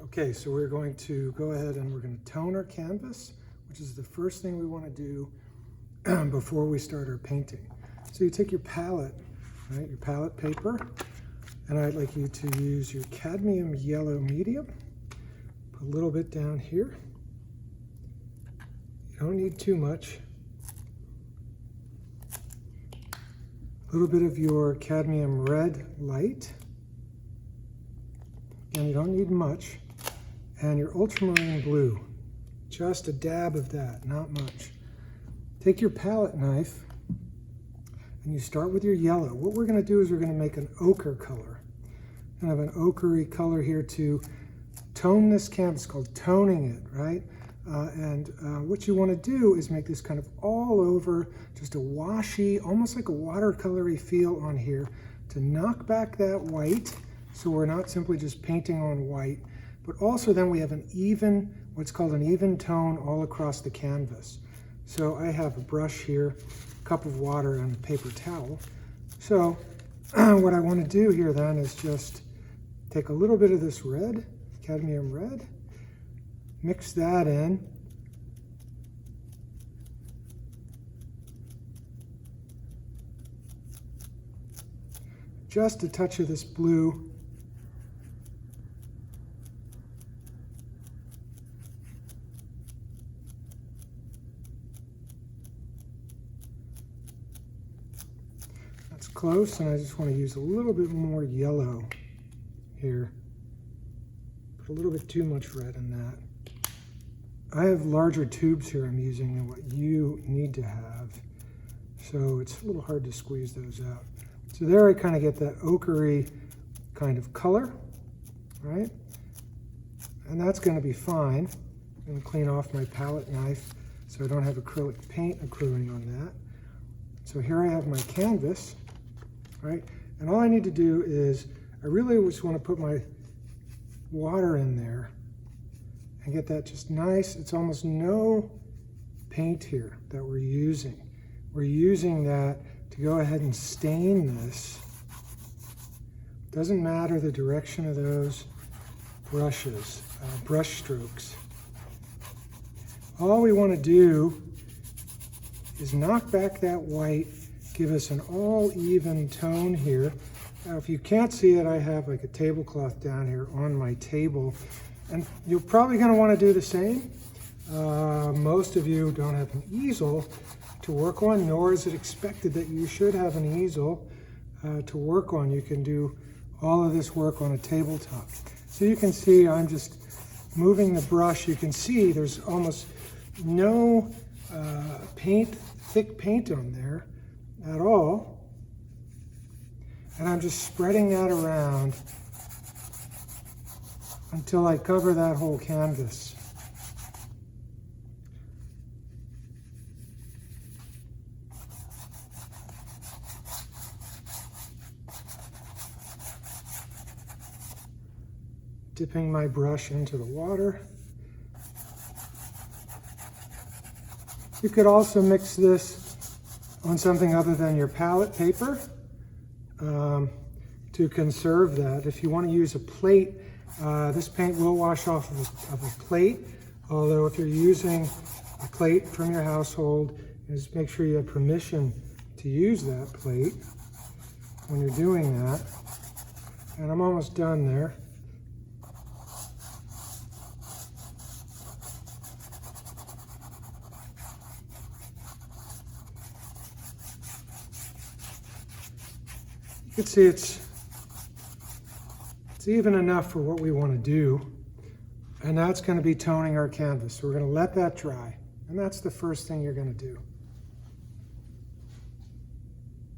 Okay, so we're going to go ahead and we're going to tone our canvas, which is the first thing we want to do before we start our painting. So you take your palette, right, your palette paper, and I'd like you to use your cadmium yellow medium. Put a little bit down here. You don't need too much. A little bit of your cadmium red light. And you don't need much. And your ultramarine blue. Just a dab of that, not much. Take your palette knife and you start with your yellow. What we're going to do is we're going to make an ochre color. Kind of an ochre color here to tone this canvas, called toning it, right? What you want to do is make this kind of all over, just a washy, almost like a watercolory feel on here to knock back that white, so we're not simply just painting on white, but also then we have an even, what's called an even tone all across the canvas. So I have a brush here, a cup of water, and a paper towel. So what I want to do here then is just take a little bit of this red, cadmium red, mix that in. Just a touch of this blue. That's close, and I just want to use a little bit more yellow here. Put a little bit too much red in that. I have larger tubes here I'm using than what you need to have, so it's a little hard to squeeze those out. So there I kind of get that ochre kind of color, right? And that's going to be fine. I'm going to clean off my palette knife so I don't have acrylic paint accruing on that. So here I have my canvas, right? And all I need to do is, I really just want to put my water in there and get that just nice. It's almost no paint here that we're using. We're using that to go ahead and stain this. Doesn't matter the direction of those brushes, brush strokes. All we want to do is knock back that white, give us an all even tone here. Now, if you can't see it, I have like a tablecloth down here on my table, and you're probably going to want to do the same. Most of you don't have an easel to work on, nor is it expected that you should have an easel to work on. You can do all of this work on a tabletop. So you can see I'm just moving the brush. You can see there's almost no thick paint on there at all. And I'm just spreading that around until I cover that whole canvas. Dipping my brush into the water. You could also mix this on something other than your palette paper to conserve that. If you want to use a plate, this paint will wash off of a plate, although if you're using a plate from your household, just make sure you have permission to use that plate when you're doing that. And I'm almost done there. You can see it's even enough for what we want to do, and that's going to be toning our canvas. So we're going to let that dry, and that's the first thing you're going to do.